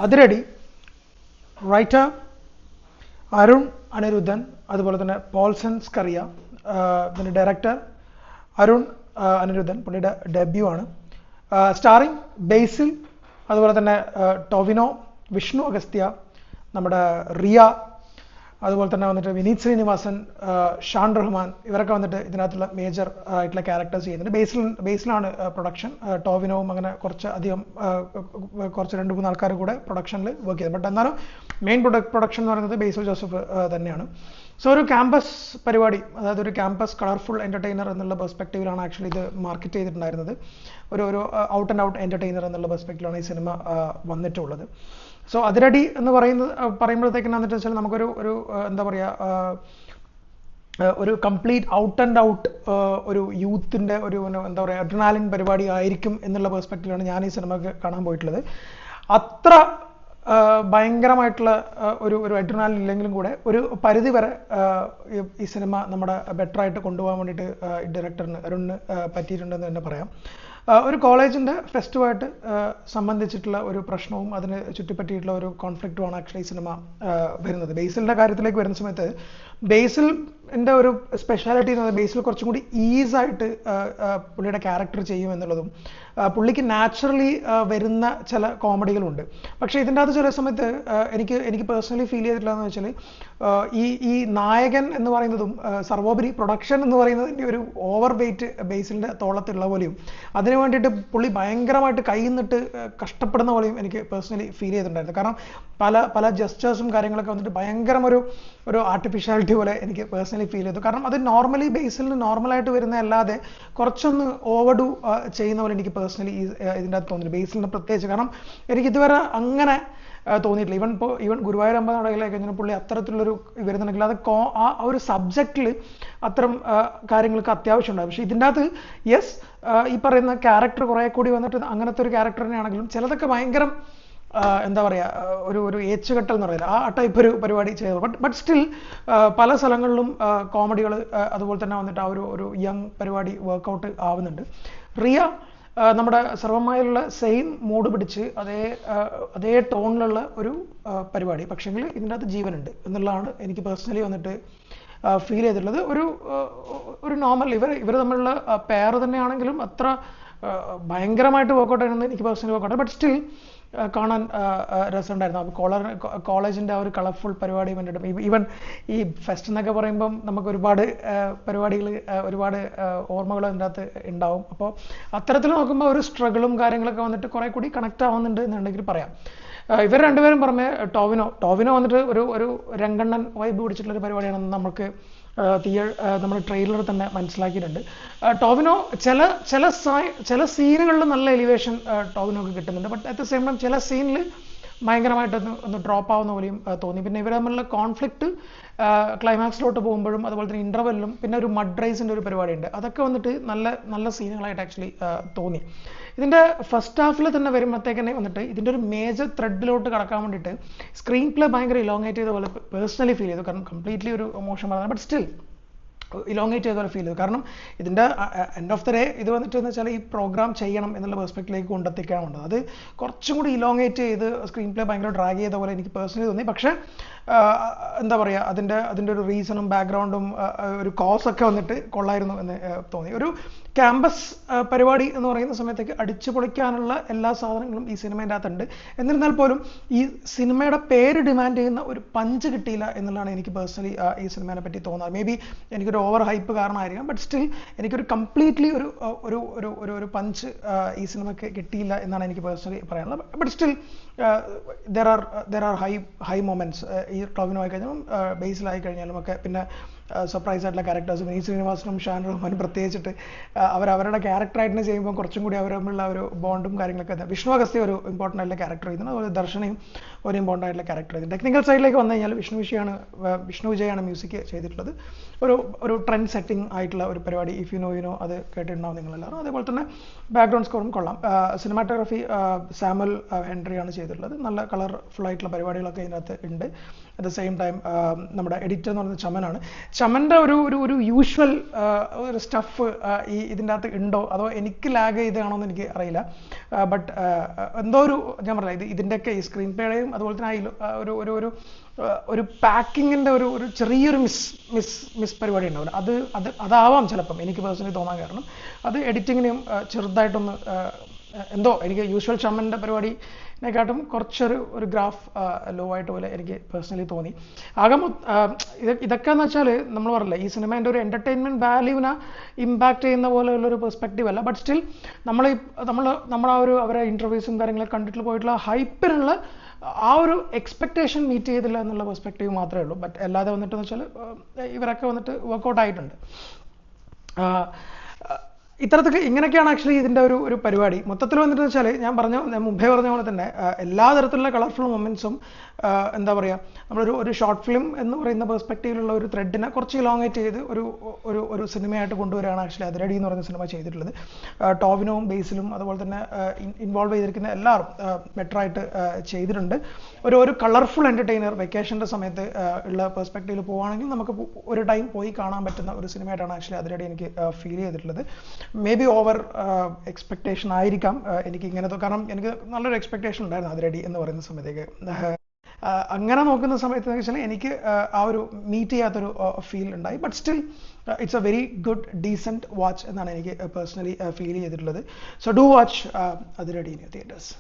Athiradi writer Arun Anirudhan, അതുപോലെ തന്നെ പോൾസൺ സ്കറിയ. പിന്നെ ഡയറക്ടർ അരുൺ അനിരുദ്ധൻ, പുള്ളിയുടെ ഡെബ്യൂ ആണ്. സ്റ്റാറിംഗ് ബേസിൽ, അതുപോലെ തന്നെ ടോവിനോ, വിഷ്ണു അഗസ്ത്യ, നമ്മുടെ റിയ, അതുപോലെ തന്നെ വന്നിട്ട് വിനീത് ശ്രീനിവാസൻ, ഷാൻ റഹ്മാൻ, ഇവരൊക്കെ വന്നിട്ട് ഇതിനകത്തുള്ള മേജർ ആയിട്ടുള്ള ക്യാരക്ടേഴ്സ് ചെയ്യുന്നുണ്ട്. ബേസിലാണ് പ്രൊഡക്ഷൻ. ടോവിനോവും അങ്ങനെ കുറച്ച് 2-3 ആൾക്കാർ കൂടെ പ്രൊഡക്ഷനിൽ വർക്ക് ചെയ്തത്. ബട്ട് എന്നാലും മെയിൻ പ്രൊഡക്ഷൻ എന്ന് പറയുന്നത് ബേസിൽ ജോസഫ് തന്നെയാണ്. സോ ഒരു ക്യാമ്പസ് പരിപാടി, അതായത് ഒരു ക്യാമ്പസ് കളർഫുൾ എന്റർടൈനർ എന്നുള്ള പെർസ്പെക്റ്റീവിലാണ് ആക്ച്വലി ഇത് മാർക്കറ്റ് ചെയ്തിട്ടുണ്ടായിരുന്നത്. ഒരു ഔട്ട് ആൻഡ് ഔട്ട് എന്റർടൈനർ എന്നുള്ള പെർസ്പെക്റ്റീവിലാണ് ഈ സിനിമ വന്നിട്ടുള്ളത്. സോ അതിരടി എന്ന് പറയുമ്പോഴത്തേക്കും എന്നിട്ട് വെച്ചാൽ നമുക്കൊരു എന്താ പറയുക, ഒരു കംപ്ലീറ്റ് ഔട്ട് ആൻഡ് ഔട്ട് ഒരു യൂത്തിൻ്റെ ഒരു എന്താ പറയുക അഡ്രിനാലിൻ പരിപാടി ആയിരിക്കും എന്നുള്ള പെർസ്പെക്റ്റീവിലാണ് ഞാൻ ഈ സിനിമ കാണാൻ പോയിട്ടുള്ളത്. അത്ര ഭയങ്കരമായിട്ടുള്ള ഒരു അഡ്രിനാലിൻ ഇല്ലെങ്കിലും കൂടെ ഒരു പരിധി വരെ ഈ സിനിമ നമ്മുടെ ബെറ്ററായിട്ട് കൊണ്ടുപോകാൻ വേണ്ടിയിട്ട് ഡയറക്ടറിന് അരുണിന് പറ്റിയിട്ടുണ്ടെന്ന് തന്നെ പറയാം. ഒരു കോളേജിൻ്റെ ഫെസ്റ്റുമായിട്ട് സംബന്ധിച്ചിട്ടുള്ള ഒരു പ്രശ്നവും അതിന് ചുറ്റിപ്പറ്റിയിട്ടുള്ള ഒരു കോൺഫ്ലിക്റ്റുമാണ് ആക്ച്വലി ഈ സിനിമ വരുന്നത്. ബേസിലിൻ്റെ കാര്യത്തിലേക്ക് വരുന്ന സമയത്ത് ബേസിലിൻ്റെ ഒരു സ്പെഷ്യാലിറ്റി എന്ന് പറയുന്നത് ബേസിൽ കുറച്ചും കൂടി ഈസായിട്ട് പുള്ളിയുടെ ക്യാരക്ടർ ചെയ്യും എന്നുള്ളതും പുള്ളിക്ക് നാച്ചുറലി വരുന്ന ചില കോമഡികളുണ്ട്. പക്ഷേ ഇതിൻ്റെ അകത്ത് ചില സമയത്ത് എനിക്ക് പേഴ്സണലി ഫീൽ ചെയ്തിട്ടുള്ളതെന്ന് വെച്ചാൽ ഈ നായകൻ എന്ന് പറയുന്നതും സർവോപരി പ്രൊഡക്ഷൻ എന്ന് പറയുന്നതിൻ്റെ ഒരു ഓവർ വെയിറ്റ് ബേസിലിൻ്റെ തോളത്തുള്ള പോലെയും അതിന് വേണ്ടിയിട്ട് പുള്ളി ഭയങ്കരമായിട്ട് കൈന്നിട്ട് കഷ്ടപ്പെടുന്ന പോലെയും എനിക്ക് പേഴ്സണലി ഫീൽ ചെയ്തിട്ടുണ്ടായിരുന്നു. കാരണം പല ജസ്റ്റേഴ്സും കാര്യങ്ങളൊക്കെ വന്നിട്ട് ഭയങ്കരം ഒരു ആർട്ടിഫിഷ്യാലിറ്റി പോലെ എനിക്ക് പേഴ്സണലി ഫീൽ ചെയ്തു. കാരണം അത് നോർമലി ബേസിലിന് നോർമലായിട്ട് വരുന്ന അല്ലാതെ കുറച്ചൊന്ന് ഓവർഡു ചെയ്യുന്ന പോലെ എനിക്ക് പേഴ്സണലി ഇതിൻ്റെ അകത്ത് തോന്നി, ബേസിലിന് പ്രത്യേകിച്ച്. കാരണം എനിക്ക് ഇതുവരെ അങ്ങനെ തോന്നിയിട്ടില്ല. ഈവൻ ഗുരുവായൂർ അമ്പലനടയിലേക്ക് കഴിഞ്ഞാൽ പുള്ളി അത്തരത്തിലുള്ളൊരു വരുന്നുണ്ടെങ്കിൽ അത് ആ ഒരു സബ്ജക്റ്റിൽ അത്തരം കാര്യങ്ങൾക്ക് അത്യാവശ്യമുണ്ടാകും. പക്ഷേ ഇതിൻ്റെ അകത്ത് യെസ് ഈ പറയുന്ന ക്യാരക്ടർ കുറേ കൂടി വന്നിട്ട് അങ്ങനത്തെ ഒരു ക്യാരക്ടർ തന്നെയാണെങ്കിലും ചിലതൊക്കെ ഭയങ്കരം എന്താ പറയുക ഒരു ഏച്ചുകെട്ടൽ എന്ന് പറയുന്നത് ആ ടൈപ്പ് ഒരു പരിപാടി ചെയ്തത്. ബട്ട് സ്റ്റിൽ പല സ്ഥലങ്ങളിലും കോമഡികൾ അതുപോലെ തന്നെ വന്നിട്ട് ആ ഒരു യങ് പരിപാടി വർക്കൗട്ട് ആവുന്നുണ്ട്. റിയ നമ്മുടെ സർവമായുള്ള സെയിം മൂഡ് പിടിച്ച് അതേ ടോണിലുള്ള ഒരു പരിപാടി, പക്ഷെങ്കിൽ ഇതിൻ്റെ അകത്ത് ജീവനുണ്ട് എന്നുള്ളതാണ് എനിക്ക് പേഴ്സണലി വന്നിട്ട് ഫീൽ ചെയ്തിട്ടുള്ളത്. ഒരു നോർമൽ ഇവർ തമ്മിലുള്ള പെയർ തന്നെയാണെങ്കിലും അത്ര ഭയങ്കരമായിട്ട് വർക്കൗട്ട് ആയിരുന്നു എനിക്ക് പേഴ്സണലി വർക്കൗട്ട്. ബട്ട് സ്റ്റിൽ കാണാൻ രസമുണ്ടായിരുന്നു. കോളേജിൻ്റെ ആ ഒരു കളർഫുൾ പരിപാടി വേണ്ടിയിട്ട് ഈവൻ ഈ ഫെസ്റ്റ് എന്നൊക്കെ പറയുമ്പം നമുക്ക് ഒരുപാട് പരിപാടികൾ ഒരുപാട് ഓർമ്മകൾ അതിൻ്റെ അകത്ത് ഉണ്ടാവും. അപ്പോൾ അത്തരത്തിൽ നോക്കുമ്പോൾ ഒരു സ്ട്രഗിളും കാര്യങ്ങളൊക്കെ വന്നിട്ട് കുറേ കൂടി കണക്ട് ആവുന്നുണ്ട് എന്നുണ്ടെങ്കിൽ പറയാം. ഇവർ രണ്ടുപേരും പുറമെ ടോവിനോ വന്നിട്ട് ഒരു രംഗണ്ണൻ വൈബ് പിടിച്ചിട്ടുള്ളൊരു പരിപാടിയാണെന്ന് നമുക്ക് നമ്മുടെ ട്രെയിലർ തന്നെ മനസ്സിലാക്കിയിട്ടുണ്ട്. ടോവിനോ ചില സീനുകളിൽ നല്ല എലിവേഷൻ ടോവിനോക്ക് കിട്ടുന്നുണ്ട്. But at the same time ചില സീനിൽ ഭയങ്കരമായിട്ടൊന്ന് ഡ്രോപ്പ് ആവുന്ന പോലെയും തോന്നി. പിന്നെ ഇവർ തമ്മിലുള്ള കോൺഫ്ലിക്റ്റ് ക്ലൈമാക്സിലോട്ട് പോകുമ്പോഴും അതുപോലെ തന്നെ ഇൻ്റർവെല്ലും പിന്നെ ഒരു മഡ് റൈസിൻ്റെ ഒരു പരിപാടിയുണ്ട്. അതൊക്കെ വന്നിട്ട് നല്ല സീനുകളായിട്ട് ആക്ച്വലി തോന്നി. ഇതിൻ്റെ ഫസ്റ്റ് ഹാഫിൽ തന്നെ വരുമ്പോഴത്തേക്കന്നെ വന്നിട്ട് ഇതിൻ്റെ ഒരു മേജർ ത്രെഡിലോട്ട് കടക്കാൻ വേണ്ടിയിട്ട് സ്ക്രീൻ പ്ലേ ഭയങ്കര ഇലോങ്ങേറ്റ് ചെയ്ത പോലെ പേഴ്സണലി ഫീൽ ചെയ്തു. കാരണം കംപ്ലീറ്റ്ലി ഒരു മോശം പറഞ്ഞത് ബട്ട് സ്റ്റിൽ ഇലോങ്ങേറ്റ് ചെയ്ത പോലെ ഫീൽ ചെയ്തു. കാരണം ഇതിൻ്റെ എൻഡ് ഓഫ് ദ ഡേ ഇത് വന്നിട്ട് എന്ന് വെച്ചാൽ ഈ പ്രോഗ്രാം ചെയ്യണം എന്നുള്ള പെർസ്പെക്റ്റിലേക്ക് കൊണ്ടെത്തിക്കാൻ വേണ്ടത് അത് കുറച്ചും കൂടി ഇലോങ്ങേറ്റ് ചെയ്ത് സ്ക്രീൻ പ്ലേ ഭയങ്കര ഡ്രാഗ് ചെയ്ത പോലെ എനിക്ക് പേഴ്സണലി തോന്നി. പക്ഷേ എന്താ പറയുക അതിൻ്റെ ഒരു റീസണും ബാക്ക്ഗ്രൗണ്ടും ഒരു കോസൊക്കെ വന്നിട്ട് കൊള്ളായിരുന്നു എന്ന് തോന്നി. ഒരു ക്യാമ്പസ് പരിപാടി എന്ന് പറയുന്ന സമയത്തേക്ക് അടിച്ചു പൊളിക്കാനുള്ള എല്ലാ സാധനങ്ങളും ഈ സിനിമേൻ്റെ അകത്തുണ്ട്. എന്നിരുന്നാൽ പോലും ഈ സിനിമയുടെ പേര് ഡിമാൻഡ് ചെയ്യുന്ന ഒരു പഞ്ച് കിട്ടിയില്ല എന്നുള്ളതാണ് എനിക്ക് പേഴ്സണലി ഈ സിനിമയെ പറ്റി തോന്നുന്നത്. മേ ബി എനിക്കൊരു ഓവർ ഹൈപ്പ് കാരണമായിരിക്കാം. ബട്ട് സ്റ്റിൽ എനിക്കൊരു കംപ്ലീറ്റ്ലി ഒരു പഞ്ച് ഈ സിനിമയ്ക്ക് കിട്ടിയില്ല എന്നാണ് എനിക്ക് പേഴ്സണലി പറയാനുള്ളത്. But still there are high moments ഈ ടോവിനോ ആയി കഴിഞ്ഞാലും ബേസിലായി കഴിഞ്ഞാലും ഒക്കെ. പിന്നെ സർപ്രൈസ് ആയിട്ടുള്ള ക്യാരക്ടേഴ്സ് വിനീത് ശ്രീനിവാസനും ഷാൻ റഹ്മാനും പ്രത്യേകിച്ചിട്ട് അവരുടെ ക്യാരക്ടറായിട്ട് ചെയ്യുമ്പോൾ കുറച്ചും കൂടി അവരുള്ള ഒരു ബോണ്ടും കാര്യങ്ങളൊക്കെ. വിഷ്ണു അഗസ്ത്യ ഒരു ഇമ്പോർട്ടൻ്റ് ആയിട്ടുള്ള ക്യാരക്ടർ ചെയ്യുന്നത്, അതുപോലെ ദർശനയും ഒരു ഇമ്പോർട്ടൻ്റ് ആയിട്ടുള്ള ക്യാരക്ടർ ചെയ്യുന്നത്. ടെക്നിക്കൽ സൈഡിലേക്ക് വന്നു കഴിഞ്ഞാൽ വിഷ്ണു വിജയാണ് മ്യൂസിക് ചെയ്തിട്ടുള്ളത്. ഒരു ട്രെൻഡ് സെറ്റിംഗ് ആയിട്ടുള്ള ഒരു പരിപാടി. ഇഫ് യു നോ അത് കേട്ടിട്ടുണ്ടാവും നിങ്ങളെല്ലാവരും. അതേപോലെ തന്നെ ബാക്ക്ഗ്രൗണ്ട് സ്കോറും കൊള്ളാം. സിനിമാറ്റോഗ്രാഫി സാമുൽ ഹെൻറിയാണ് ചെയ്തിട്ടുള്ളത്. നല്ല കളർഫുൾ ആയിട്ടുള്ള പരിപാടികളൊക്കെ ഇതിനകത്ത് ഉണ്ട്. അറ്റ് ദ സെയിം ടൈം നമ്മുടെ എഡിറ്റർ എന്ന് പറയുന്നത് ചമനാണ്. ചമൻ്റെ ഒരു യൂഷ്വൽ ഒരു സ്റ്റഫ് ഇതിൻ്റെ അകത്ത് ഉണ്ടോ അതോ എനിക്ക് ലാഗ് ചെയ്താണോ എന്ന് എനിക്ക് അറിയില്ല. ബട്ട് എന്തോ ഞാൻ പറഞ്ഞില്ല ഇതിൻ്റെയൊക്കെ ഈ സ്ക്രീൻ പ്ലേയുടെയും അതുപോലെ തന്നെ ഒരു പാക്കിങ്ങിൻ്റെ ഒരു ചെറിയൊരു മിസ് പരിപാടി ഉണ്ടാവില്ല. അതാവാം ചിലപ്പം എനിക്ക് പേഴ്സണലി തോന്നാൻ കാരണം അത് എഡിറ്റിങ്ങിനെയും ചെറുതായിട്ടൊന്ന് എന്തോ എനിക്ക് യൂഷ്വൽ ചമ്മൻ്റെ പരിപാടിനെക്കാട്ടും കുറച്ചൊരു ഗ്രാഫ് ലോ ആയിട്ട് പോലെ എനിക്ക് പേഴ്സണലി തോന്നി. ആകെ ഇതൊക്കെ എന്ന് വെച്ചാൽ നമ്മൾ പറഞ്ഞില്ല ഈ സിനിമേൻ്റെ ഒരു എൻ്റർടൈൻമെൻറ്റ് വാല്യൂവിനെ ഇമ്പാക്ട് ചെയ്യുന്ന പോലെയുള്ളൊരു പെർസ്പെക്റ്റീവ് അല്ല. ബട്ട് സ്റ്റിൽ നമ്മൾ അവരെ ഇൻ്റർവ്യൂസും കാര്യങ്ങളൊക്കെ കണ്ടിട്ട് പോയിട്ടുള്ള ഹൈപ്പിനുള്ള ആ ഒരു എക്സ്പെക്ടേഷൻ മീറ്റ് ചെയ്തില്ല എന്നുള്ള പെർസ്പെക്റ്റീവ് മാത്രമേ ഉള്ളൂ. ബട്ട് അല്ലാതെ വന്നിട്ടെന്ന് വെച്ചാൽ ഇവരൊക്കെ വന്നിട്ട് വർക്കൗട്ട് ആയിട്ടുണ്ട്. ഇത്തരത്തിൽ ഇങ്ങനെയൊക്കെയാണ് ആക്ച്വലി ഇതിൻ്റെ ഒരു പരിപാടി. മൊത്തത്തിൽ വന്നിട്ട് വെച്ചാൽ ഞാൻ മുമ്പേ പറഞ്ഞ പോലെ തന്നെ എല്ലാ തരത്തിലുള്ള കളർഫുൾ മൊമെൻറ്റ്സും എന്താ പറയുക നമ്മളൊരു ഷോർട്ട് ഫിലിം എന്ന് പറയുന്ന പെർസ്പെക്റ്റീവിലുള്ള ഒരു ത്രെഡിനെ കുറച്ച് ഇലോങ്ങേറ്റ് ചെയ്ത് ഒരു സിനിമയായിട്ട് കൊണ്ടുവരികയാണ് ആക്ച്വലി അതിരടി എന്ന് പറയുന്ന സിനിമ ചെയ്തിട്ടുള്ളത്. ടോവിനോവും ബേസിലും അതുപോലെ തന്നെ ഇൻവോൾവ് ചെയ്തിരിക്കുന്ന എല്ലാവരും ബെറ്ററായിട്ട് ചെയ്തിട്ടുണ്ട്. ഒരു കളർഫുൾ എൻ്റർടൈനർ വെക്കേഷൻ്റെ സമയത്ത് ഉള്ള പെർസ്പെക്റ്റീവിൽ പോവുകയാണെങ്കിൽ നമുക്ക് ഒരു ടൈം പോയി കാണാൻ പറ്റുന്ന ഒരു സിനിമയായിട്ടാണ് ആക്ച്വലി അതിരടി എനിക്ക് ഫീൽ ചെയ്തിട്ടുള്ളത്. മേ ബി ഓവർ എക്സ്പെക്ടേഷൻ ആയിരിക്കാം എനിക്ക് ഇങ്ങനത്തെ, കാരണം എനിക്ക് നല്ലൊരു എക്സ്പെക്ടേഷൻ ഉണ്ടായിരുന്നു അതിരടി എന്ന് പറയുന്ന സമയത്തേക്ക്. അങ്ങനെ നോക്കുന്ന സമയത്ത് എന്ന് വെച്ചാൽ എനിക്ക് ആ ഒരു മീറ്റ് ചെയ്യാത്തൊരു ഫീൽ ഉണ്ടായി. But still it's a very good decent watch എന്നാണ് എനിക്ക് പേഴ്സണലി ഫീൽ ചെയ്തിട്ടുള്ളത്. So do watch Athiradi in theatres.